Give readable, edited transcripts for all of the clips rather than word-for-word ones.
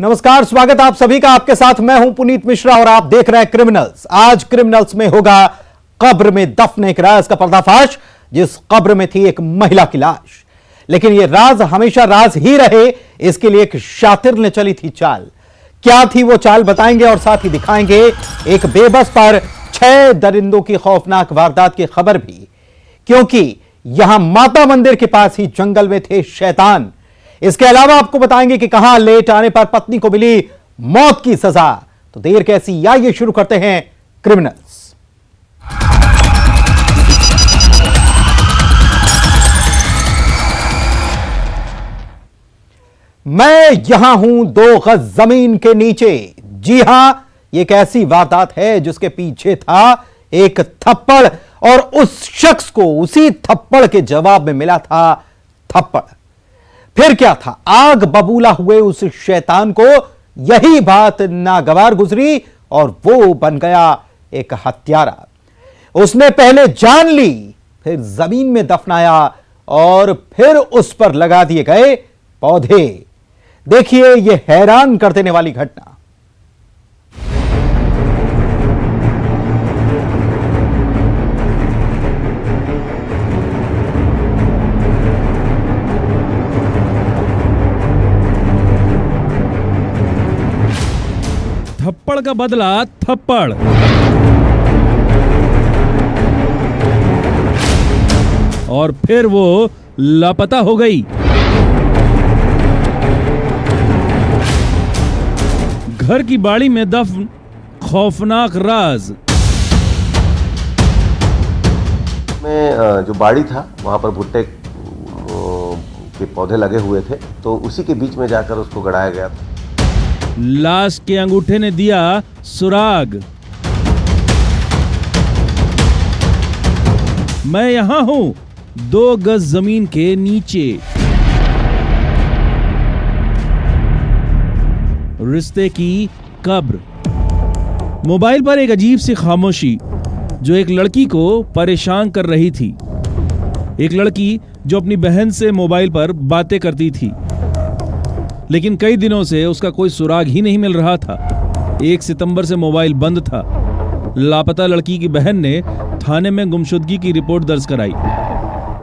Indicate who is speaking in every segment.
Speaker 1: नमस्कार, स्वागत आप सभी का। आपके साथ मैं हूं पुनीत मिश्रा और आप देख रहे हैं क्रिमिनल्स। आज क्रिमिनल्स में होगा कब्र में दफन एक राज का पर्दाफाश, जिस कब्र में थी एक महिला की लाश। लेकिन यह राज हमेशा राज ही रहे, इसके लिए एक शातिर ने चली थी चाल। क्या थी वो चाल बताएंगे और साथ ही दिखाएंगे एक बेबस पर 6 दरिंदों की खौफनाक वारदात की खबर भी, क्योंकि यहां माता मंदिर के पास ही जंगल में थे शैतान। इसके अलावा आपको बताएंगे कि कहां लेट आने पर पत्नी को मिली मौत की सजा। तो देर कैसी, आइए शुरू करते हैं क्रिमिनल्स। मैं यहां हूं 2 गज जमीन के नीचे। जी हां, यह एक ऐसी वारदात है जिसके पीछे था एक थप्पड़, और उस शख्स को उसी थप्पड़ के जवाब में मिला था थप्पड़। फिर क्या था, आग बबूला हुए उस शैतान को यही बात नागवार गुजरी और वो बन गया एक हत्यारा। उसने पहले जान ली, फिर जमीन में दफनाया और फिर उस पर लगा दिए गए पौधे। देखिए यह हैरान कर देने वाली घटना।
Speaker 2: थप्पड़ का बदला थप्पड़। और फिर वो लापता हो गई। घर की बाड़ी में दफन खौफनाक राज।
Speaker 3: में जो बाड़ी था वहां पर भुट्टे के पौधे लगे हुए थे, तो उसी के बीच में जाकर उसको गड़ाया गया था।
Speaker 2: लाश के अंगूठे ने दिया सुराग। मैं यहां हूं 2 गज जमीन के नीचे। रिश्ते की कब्र। मोबाइल पर एक अजीब सी खामोशी जो एक लड़की को परेशान कर रही थी। एक लड़की जो अपनी बहन से मोबाइल पर बातें करती थी, लेकिन कई दिनों से उसका कोई सुराग ही नहीं मिल रहा था। 1 सितंबर से मोबाइल बंद था। लापता लड़की की बहन ने थाने में गुमशुदगी की रिपोर्ट दर्ज कराई।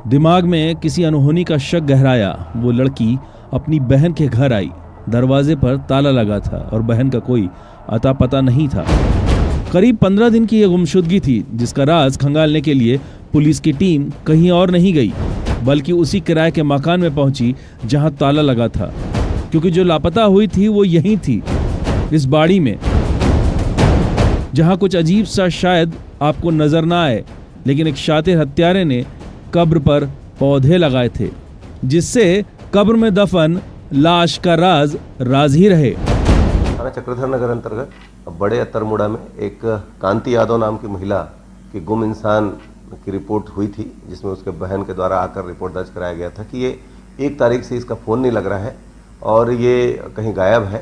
Speaker 2: दिमाग में किसी अनहोनी का शक गहराया। वो लड़की अपनी बहन के घर आई। दरवाजे पर ताला लगा था और बहन का कोई अता पता नहीं था। करीब 15 दिन की यह गुमशुदगी थी, जिसका राज खंगालने के लिए पुलिस की टीम कहीं और नहीं गई, बल्कि उसी किराए के मकान में पहुंची जहां ताला लगा था। क्योंकि जो लापता हुई थी वो यहीं थी, इस बाड़ी में, जहां कुछ अजीब सा शायद आपको नजर ना आए, लेकिन एक शातिर हत्यारे ने कब्र पर पौधे लगाए थे, जिससे कब्र में दफन लाश का राज राज ही रहे।
Speaker 3: थाना चक्रधर नगर अंतर्गत बड़े अत्तरमुड़ा में एक कांति यादव नाम की महिला की गुम इंसान की रिपोर्ट हुई थी, जिसमें उसके बहन के द्वारा आकर रिपोर्ट दर्ज कराया गया था कि ये 1 तारीख से इसका फ़ोन नहीं लग रहा है और ये कहीं गायब है।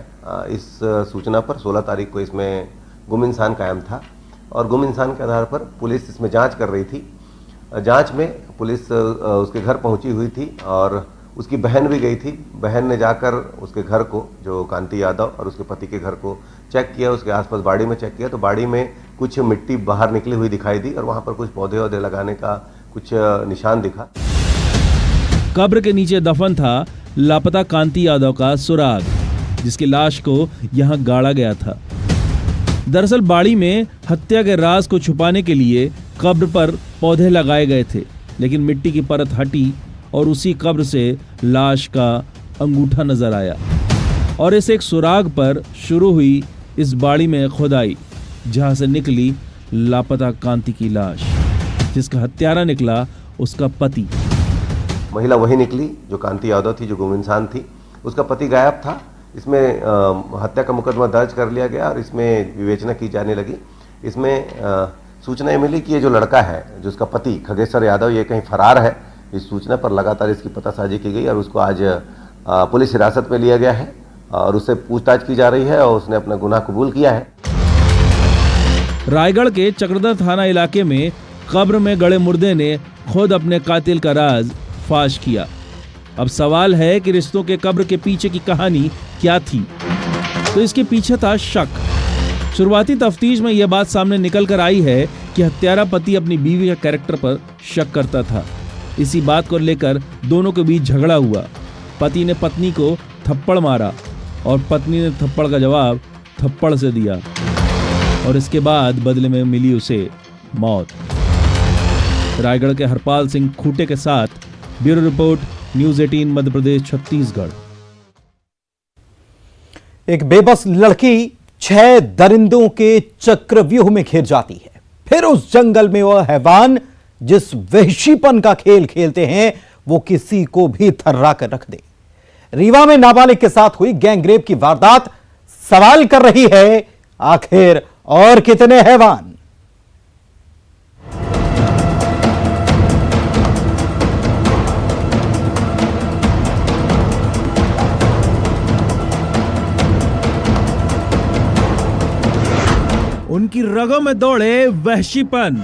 Speaker 3: इस सूचना पर 16 तारीख को इसमें गुम इंसान कायम था और गुम इंसान के आधार पर पुलिस इसमें जांच कर रही थी। जांच में पुलिस उसके घर पहुंची हुई थी और उसकी बहन भी गई थी। बहन ने जाकर उसके घर को, जो कांति यादव और उसके पति के घर को चेक किया, उसके आसपास बाड़ी में चेक किया, तो बाड़ी में कुछ मिट्टी बाहर निकली हुई दिखाई दी और वहाँ पर कुछ पौधे वौधे लगाने का कुछ निशान दिखा।
Speaker 2: कब्र के नीचे दफन था लापता कांति यादव का सुराग, जिसकी लाश को यहां गाड़ा गया था। दरअसल बाड़ी में हत्या के राज को छुपाने के लिए कब्र पर पौधे लगाए गए थे, लेकिन मिट्टी की परत हटी और उसी कब्र से लाश का अंगूठा नजर आया और इस एक सुराग पर शुरू हुई इस बाड़ी में खुदाई, जहां से निकली लापता कांति की लाश, जिसका हत्यारा निकला उसका पति।
Speaker 3: महिला वही निकली जो कांति यादव थी, जो गुम इंसान थी। उसका पति गायब था। इसमें हत्या का मुकदमा दर्ज कर लिया गया और इसमें विवेचना की जाने लगी। इसमें सूचना मिली कि ये जो लड़का है, जो उसका पति खगेश्वर यादव, ये कहीं फरार है। इस सूचना पर लगातार इसकी पतासाजी की गई और उसको आज पुलिस हिरासत में लिया गया है और उससे पूछताछ की जा रही है और उसने अपना गुनाह कबूल किया है।
Speaker 2: रायगढ़ के चक्रधर थाना इलाके में कब्र में गड़े मुर्दे ने खुद अपने कातिल का राज फाश किया। अब सवाल है कि रिश्तों के कब्र के पीछे की कहानी क्या थी। तो इसके पीछे था शक। शुरुआती तफ्तीश में यह बात सामने निकल कर आई है कि हत्यारा पति अपनी बीवी के कैरेक्टर पर शक करता था। इसी बात को लेकर दोनों के बीच झगड़ा हुआ। पति ने पत्नी को थप्पड़ मारा और पत्नी ने थप्पड़ का जवाब थप्पड़ से दिया और इसके बाद बदले में मिली उसे मौत। रायगढ़ के हरपाल सिंह खूटे के साथ bureau report, news 18 Madhya Pradesh, Chhattisgarh.
Speaker 1: एक बेबस लड़की 6 दरिंदों के चक्रव्यूह में घिर जाती है। फिर उस जंगल में वह हैवान जिस वहशीपन का खेल खेलते हैं वो किसी को भी थर्रा कर रख दे। रीवा में नाबालिग के साथ हुई गैंगरेप की वारदात सवाल कर रही है, आखिर और कितने हैवान।
Speaker 2: उनकी रगों में दौड़े वहशीपन।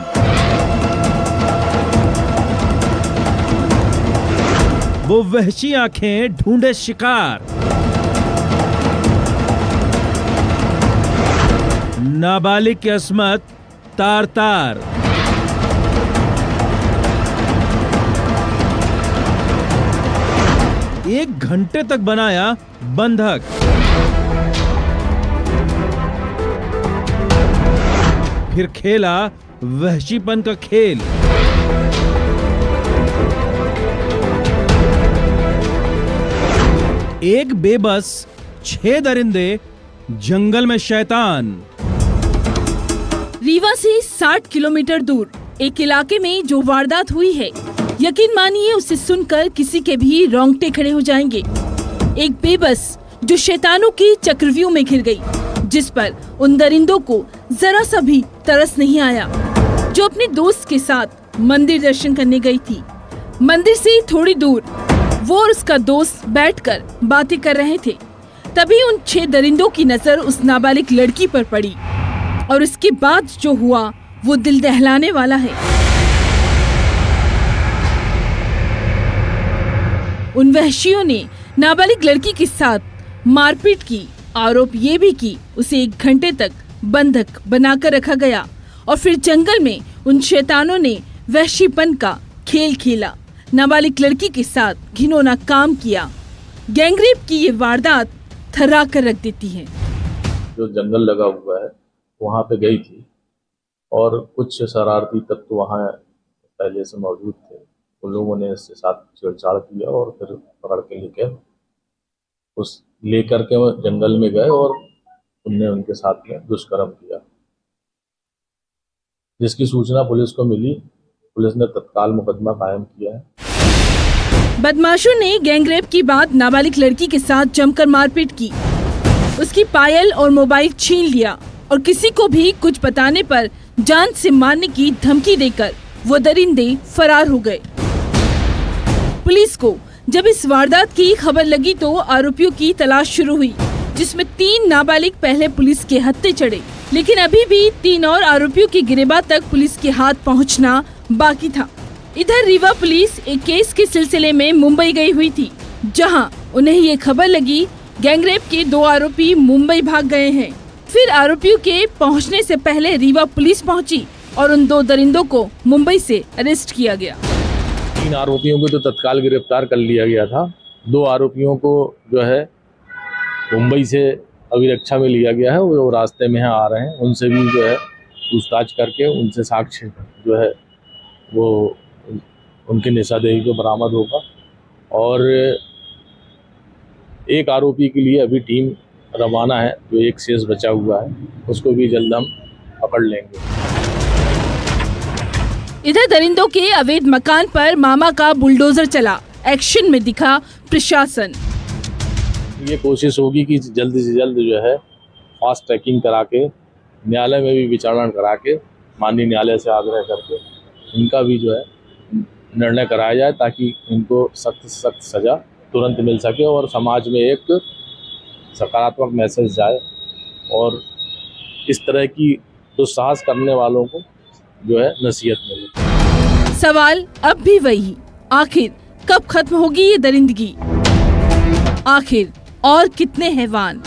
Speaker 2: वो वहशी आंखें ढूंढे शिकार। नाबालिग की अस्मत तार तार। एक घंटे तक बनाया बंधक। फिर खेला वहशीपन का खेल। एक बेबस, 6 दरिंदे, जंगल में शैतान।
Speaker 4: रीवा से 60 किलोमीटर दूर एक इलाके में जो वारदात हुई है, यकीन मानिए उसे सुनकर किसी के भी रोंगटे खड़े हो जाएंगे। एक बेबस जो शैतानों के चक्रव्यूह में घिर गई, जिस पर उन दरिंदों को जरा सा भी तरस नहीं आया, जो अपने दोस्त के साथ मंदिर दर्शन करने गई थी। मंदिर से थोड़ी दूर वो और उसका दोस्त बैठकर बातें कर रहे थे। तभी उन 6 दरिंदों की नजर उस नाबालिग लड़की पर पड़ी और उसके बाद जो हुआ वो दिल दहलाने वाला है। उन वहशियों ने नाबालिग लड़की के साथ मारपीट की। आरोप ये भी की उसे 1 घंटे तक बंधक बनाकर रखा गया और फिर जंगल में उन शैतानों ने वहशीपन का खेल खेला, नाबालिग लड़की के साथ घिनौना काम किया। गैंगरेप की ये वारदात थर्रा कर रख देती है।
Speaker 5: जो जंगल लगा हुआ है वहाँ पे गई थी और कुछ शरारती तत्व वहाँ पहले से मौजूद थे। उन लोगों ने इसके साथ छेड़छाड़ किया और फिर पकड़ के लेकर के जंगल में गए और उनने उनके साथ में दुष्कर्म किया। जिसकी सूचना पुलिस को मिली, पुलिस ने तत्काल मुकदमा कायम किया है।
Speaker 4: बदमाशों ने गैंगरेप की बाद नाबालिग लड़की के साथ जमकर मारपीट की, उसकी पायल और मोबाइल छीन लिया और किसी को भी कुछ बताने पर जान से मारने की धमकी देकर वो दरिंदे फरार हो गए। पुलिस को जब इस वारदात की खबर लगी तो आरोपियों की तलाश शुरू हुई, जिसमें 3 नाबालिग पहले पुलिस के हत्थे चढ़े, लेकिन अभी भी 3 और आरोपियों की गिरफ्तारी तक पुलिस के हाथ पहुंचना बाकी था। इधर रीवा पुलिस एक केस के सिलसिले में मुंबई गई हुई थी, जहां उन्हें ये खबर लगी गैंगरेप के 2 आरोपी मुंबई भाग गए हैं। फिर आरोपियों के पहुंचने से पहले रीवा पुलिस पहुंची और उन 2 दरिंदों को मुंबई से अरेस्ट किया गया।
Speaker 5: 3 आरोपियों को तो तत्काल गिरफ्तार कर लिया गया था। 2 आरोपियों को जो है मुंबई से अभिरक्षा में लिया गया है, वो रास्ते में आ रहे हैं। उनसे भी जो है पूछताछ करके उनसे साक्ष्य जो है वो उनकी निशानदेही को बरामद होगा। और एक आरोपी के लिए अभी टीम रवाना है, जो एक शेष बचा हुआ है, उसको भी जल्द हम पकड़ लेंगे।
Speaker 4: इधर दरिंदों के अवैध मकान पर मामा का बुलडोजर चला, एक्शन में दिखा प्रशासन।
Speaker 5: ये कोशिश होगी कि जल्द से जल्द जो है फास्ट ट्रैकिंग करा के न्यायालय में भी विचारण करा के माननीय न्यायालय से आग्रह करके इनका भी जो है निर्णय कराया जाए, ताकि इनको सख्त से सख्त सजा तुरंत मिल सके और समाज में एक सकारात्मक मैसेज जाए और इस तरह की दुस्साहस करने वालों को जो है नसीहत मिले।
Speaker 4: सवाल अब भी वही, आखिर कब खत्म होगी ये दरिंदगी? आखिर और कितने हैवान?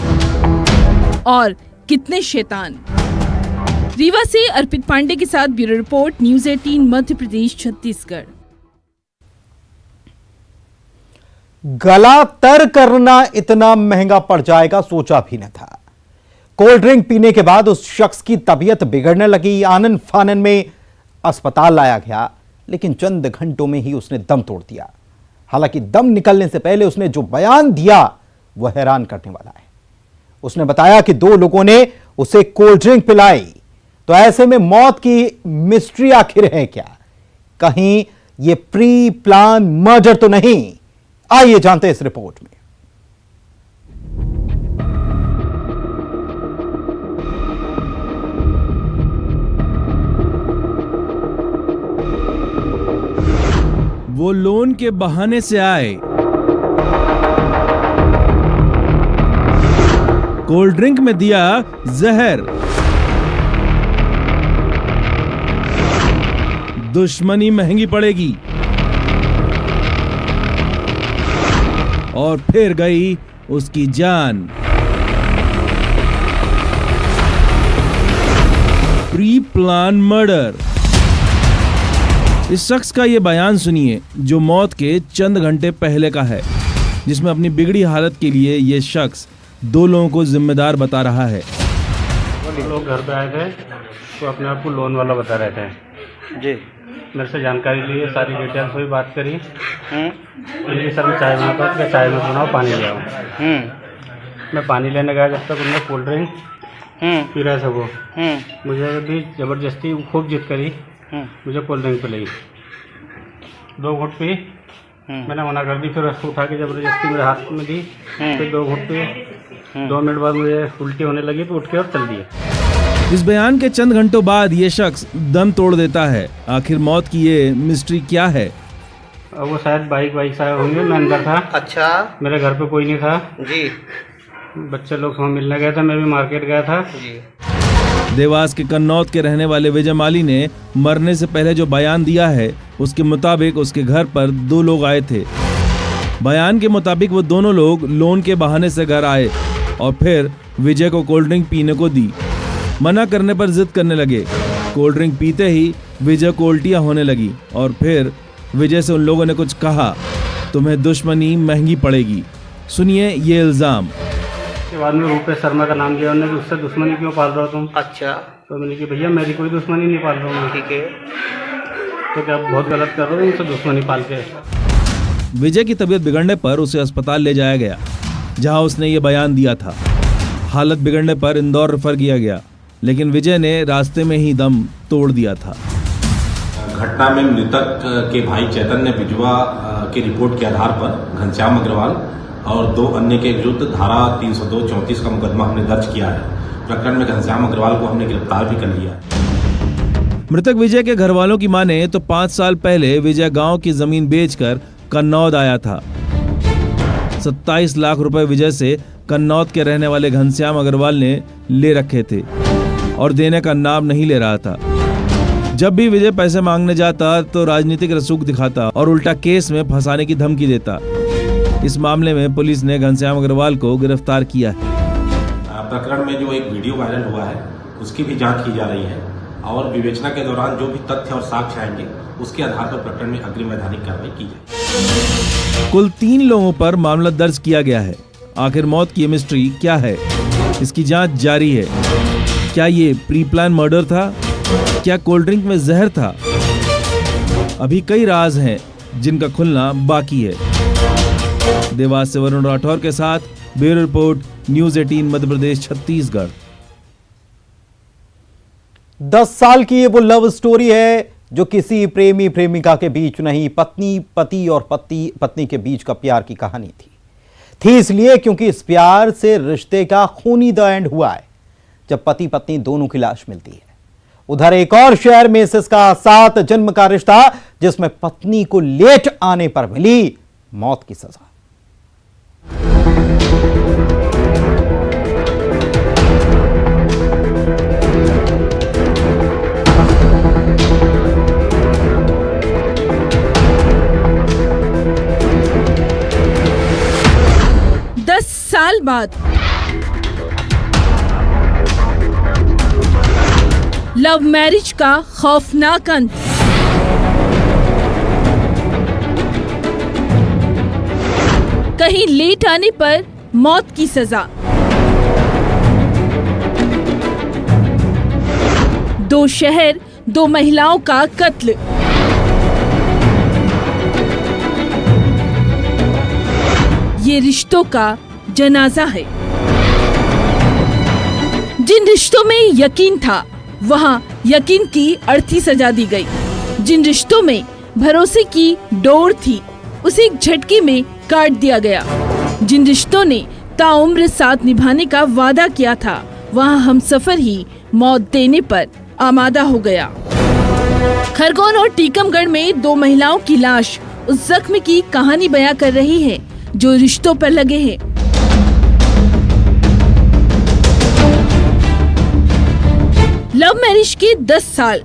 Speaker 4: और कितने शैतान। रीवा से अर्पित पांडे के साथ bureau report, news 18 Madhya Pradesh Chhattisgarh.
Speaker 1: गला तर करना इतना महंगा पड़ जाएगा सोचा भी न था। कोल्ड ड्रिंक पीने के बाद उस शख्स की तबीयत बिगड़ने लगी। आनन फानन में अस्पताल लाया गया, लेकिन चंद घंटों में ही उसने दम तोड़ दिया। हालांकि दम निकलने से पहले उसने जो बयान दिया वह हैरान करने वाला है। उसने बताया कि 2 लोगों ने उसे कोल्ड ड्रिंक पिलाई। तो ऐसे में मौत की मिस्ट्री आखिर है क्या? कहीं ये प्री प्लान मर्डर तो नहीं? आइए जानते हैं इस रिपोर्ट में।
Speaker 2: वो लोन के बहाने से आए, कोल्ड ड्रिंक में दिया जहर, दुश्मनी महंगी पड़ेगी, और फिर गई उसकी जान। Pre plan murder. इस शख्स का ये बयान सुनिए जो मौत के चंद घंटे पहले का है, जिसमें अपनी बिगड़ी हालत के लिए ये शख्स 2 लोगों को जिम्मेदार बता रहा है।
Speaker 6: लोग घर पे आए थे तो अपने आप को लोन वाला बता रहे थे जी। मेरे से जानकारी ली, सारी डिटेल्स हुई, बात करी। ये सर मैं चाय बनाता हूँ, चाय में बनाओ, पानी ले आओ। मैं पानी लेने गया, जब तक उन्होंने कोल्ड ड्रिंक पी रहे थे वो। मुझे भी ज़बरदस्ती खूब जिद करी, मुझे कोल्ड ड्रिंक पिलाई। 2 घुट पी, मैंने मना कर दी। फिर उसको उठा के ज़बरदस्ती मेरे हाथ में दी, फिर 2 घुट पी। 2 मिनट बाद मुझे उल्टी होने लगी तो उठ के और चल दिया।
Speaker 2: इस बयान के चंद घंटों बाद ये शख्स दम तोड़ देता है। आखिर मौत की ये मिस्ट्री क्या है?
Speaker 6: वो शायद बाइक से आए होंगे, मैं अंदर था।
Speaker 7: अच्छा।
Speaker 6: मेरे घर पे कोई नहीं था
Speaker 7: जी।
Speaker 6: बच्चे लोग वहाँ मिलने गए थे, मैं भी मार्केट गया था
Speaker 7: जी।
Speaker 2: देवास के कन्नौद के रहने वाले विजय माली ने मरने से पहले जो बयान दिया है उसके मुताबिक उसके घर पर 2 लोग आए थे। बयान के मुताबिक वो दोनों लोग लोन के बहाने से घर आए और फिर विजय को कोल्ड ड्रिंक पीने को दी। मना करने पर जिद करने लगे। कोल्ड ड्रिंक पीते ही विजय को उल्टियां होने लगी और फिर विजय से उन लोगों ने कुछ कहा, तुम्हें दुश्मनी महंगी पड़ेगी। सुनिए ये इल्जाम।
Speaker 6: के बाद में रूपेश शर्मा का नाम लिया उन्होंने कि उससे दुश्मनी क्यों पाल रहा हो तुम?
Speaker 7: अच्छा।
Speaker 6: तो मैंने कि भैया मेरी कोई दुश्मनी नहीं पाल रहा हूँ।
Speaker 7: ठीक है।
Speaker 6: तो क्या बहुत गलत कर रहे हो उनसे दुश्मनी पाल के।
Speaker 2: विजय की तबीयत बिगड़ने पर उसे अस्पताल ले जाया गया, जहां उसने ये बयान दिया था। हालत बिगड़ने पर इंदौर रेफर किया गया, लेकिन विजय ने रास्ते में ही दम तोड़ दिया था।
Speaker 8: घटना में मृतक के भाई चैतन्य बिजवा की रिपोर्ट के आधार पर घनश्याम अग्रवाल और 2 अन्य के विरुद्ध धारा 302-34 का मुकदमा हमने दर्ज किया है। प्रकरण में घनश्याम अग्रवाल को हमने गिरफ्तार भी कर लिया।
Speaker 2: मृतक विजय के घर वालों की माने तो 5 साल पहले विजय गांव की जमीन बेचकर कन्नौद आया था। 27 लाख रुपए विजय से कन्नौद के रहने वाले घनश्याम अग्रवाल ने ले रखे थे और देने का नाम नहीं ले रहा था। जब भी विजय पैसे मांगने जाता तो राजनीतिक रसूख दिखाता और उल्टा केस में फंसाने की धमकी देता। इस मामले में पुलिस ने घनश्याम अग्रवाल को गिरफ्तार किया है।
Speaker 8: प्रकरण में जो एक वीडियो वायरल हुआ है उसकी भी जांच की जा रही है और विवेचना के दौरान जो भी तथ्य और साक्ष्य आएंगे उसके आधार पर प्रकरण में अग्रिम वैधानिक कार्रवाई की जाएगी।
Speaker 2: कुल 3 लोगों पर मामला दर्ज किया गया है। आखिर मौत की मिस्ट्री क्या है, इसकी जांच जारी है। क्या ये प्री प्लान मर्डर था? क्या कोल्ड ड्रिंक में जहर था? अभी कई राज हैं जिनका खुलना बाकी है। देवास से वरुण राठौर के साथ bureau report, news 18 Madhya Pradesh Chhattisgarh.
Speaker 1: 10 साल की ये वो लव स्टोरी है जो किसी प्रेमी प्रेमिका के बीच नहीं, पति और पत्नी के बीच का प्यार की कहानी थी इसलिए क्योंकि इस प्यार से रिश्ते का खूनी द एंड हुआ है जब पति पत्नी दोनों की लाश मिलती है। उधर एक और शहर में इसका 7 जन्म का रिश्ता जिसमें पत्नी को लेट आने पर मिली मौत की सजा।
Speaker 4: साल बाद लव मैरिज का खौफनाक अंत। कहीं लेट आने पर मौत की सजा। 2 शहर 2 महिलाओं का कत्ल। ये रिश्तों का जनाजा है। जिन रिश्तों में यकीन था, वहां यकीन की अर्थी सजा दी गई। जिन रिश्तों में भरोसे की डोर थी, उसे एक झटके में काट दिया गया। जिन रिश्तों ने ताउम्र साथ निभाने का वादा किया था, वहां हमसफर ही मौत देने पर आमादा हो गया। खरगोन और टीकमगढ़ में 2 महिलाओं की लाश उस जख्म की कहानी बयां कर रही है जो रिश्तों पर लगे हैं। लव मैरिज के 10 साल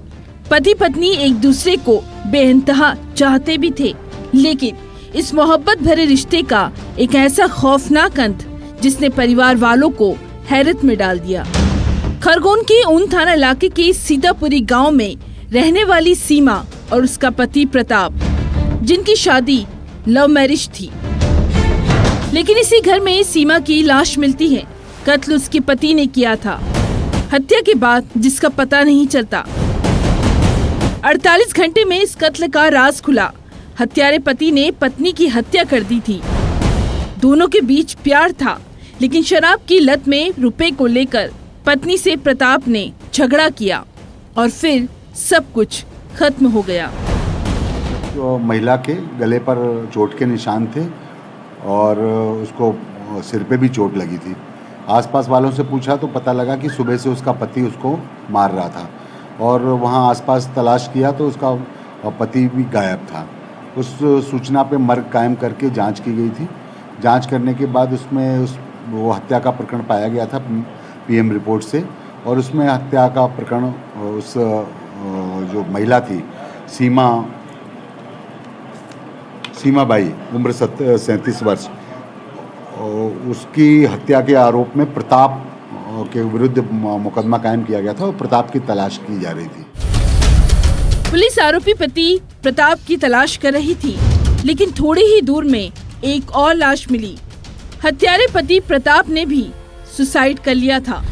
Speaker 4: पति पत्नी एक दूसरे को बेइंतहा चाहते भी थे, लेकिन इस मोहब्बत भरे रिश्ते का एक ऐसा खौफनाक अंत जिसने परिवार वालों को हैरत में डाल दिया। खरगोन के ऊन थाना इलाके के सीतापुरी गांव में रहने वाली सीमा और उसका पति प्रताप, जिनकी शादी लव मैरिज थी, लेकिन इसी घर में सीमा की लाश मिलती है। कत्ल उसके पति ने किया था, हत्या के बाद जिसका पता नहीं चलता। 48 घंटे में इस कत्ल का राज खुला। हत्यारे पति ने पत्नी की हत्या कर दी थी। दोनों के बीच प्यार था, लेकिन शराब की लत में रुपए को लेकर पत्नी से प्रताप ने झगड़ा किया और फिर सब कुछ खत्म हो गया।
Speaker 7: जो महिला के गले पर चोट के निशान थे और उसको सिर पे भी चोट लगी थी। आसपास वालों से पूछा तो पता लगा कि सुबह से उसका पति उसको मार रहा था और वहाँ आसपास तलाश किया तो उसका पति भी गायब था। उस सूचना पे मर्ग कायम करके जांच की गई थी। जांच करने के बाद उसमें वो हत्या का प्रकरण पाया गया था पीएम रिपोर्ट से, और उसमें हत्या का प्रकरण उस जो महिला थी सीमा बाई, उम्र 37 वर्ष, उसकी हत्या के आरोप में प्रताप के विरुद्ध मुकदमा कायम किया गया था और प्रताप की तलाश की जा रही थी।
Speaker 4: पुलिस आरोपी पति प्रताप की तलाश कर रही थी, लेकिन थोड़ी ही दूर में एक और लाश मिली। हत्यारे पति प्रताप ने भी सुसाइड कर लिया था।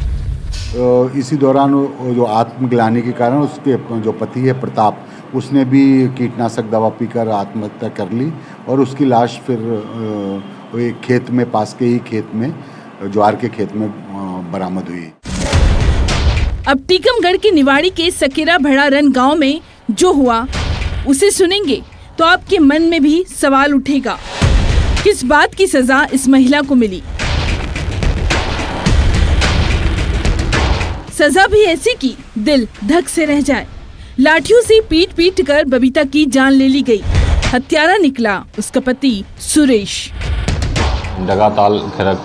Speaker 7: इसी दौरान जो आत्मग्लानि के कारण उसके जो पति है प्रताप, उसने भी कीटनाशक दवा पीकर आत्महत्या कर ली और उसकी लाश फिर एक खेत में, पास के ही खेत में, ज्वार के खेत में बरामद हुई।
Speaker 4: अब टीकमगढ़ के निवाड़ी के सकेरा भड़ारन गांव में जो हुआ उसे सुनेंगे तो आपके मन में भी सवाल उठेगा, किस बात की सजा इस महिला को मिली। सजा भी ऐसी की दिल धक से रह जाए। लाठियों से पीट पीट कर बबीता की जान ले ली गई। हत्यारा निकला उसका पति सुरेश।
Speaker 9: डगाताल खरक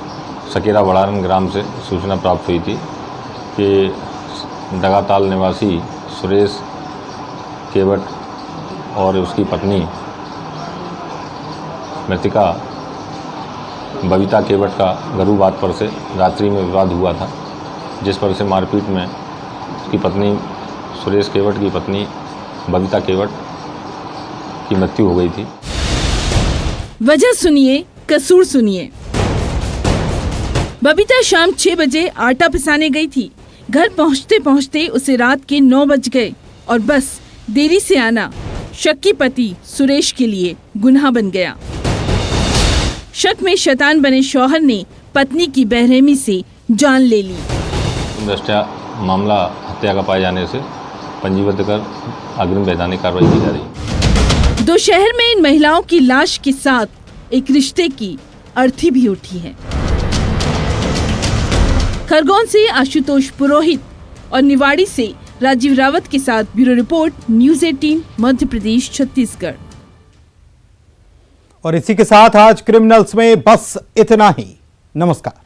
Speaker 9: सकेरा भड़ारन ग्राम से सूचना प्राप्त हुई थी कि डगाताल निवासी सुरेश केवट और उसकी पत्नी मृतिका बबीता केवट का गरू बात पर से रात्रि में विवाद हुआ था, जिस पर से मारपीट में उसकी पत्नी सुरेश केवट की पत्नी बबीता केवट की मृत्यु हो गई थी।
Speaker 4: वजह सुनिए, कसूर सुनिए। बबीता शाम 6 बजे आटा पिसाने गई थी। घर पहुंचते पहुंचते उसे रात के 9 बज गए और बस देरी से आना शक पति सुरेश के लिए गुनाह बन गया। शक में शैतान बने शौहर ने पत्नी की बेरहमी से जान ले ली।
Speaker 9: दृष्टया मामला हत्या का पाए जाने से पंजीबद्ध कर अग्रिम वैधानिक कार्रवाई की जा रही।
Speaker 4: 2 शहर में इन महिलाओं की लाश के साथ एक रिश्ते की अर्थी भी उठी है। खरगोन से आशुतोष पुरोहित और निवाड़ी से राजीव रावत के साथ bureau report, news 18 Madhya Pradesh Chhattisgarh.
Speaker 1: और इसी के साथ आज क्रिमिनल्स में बस इतना ही। नमस्कार।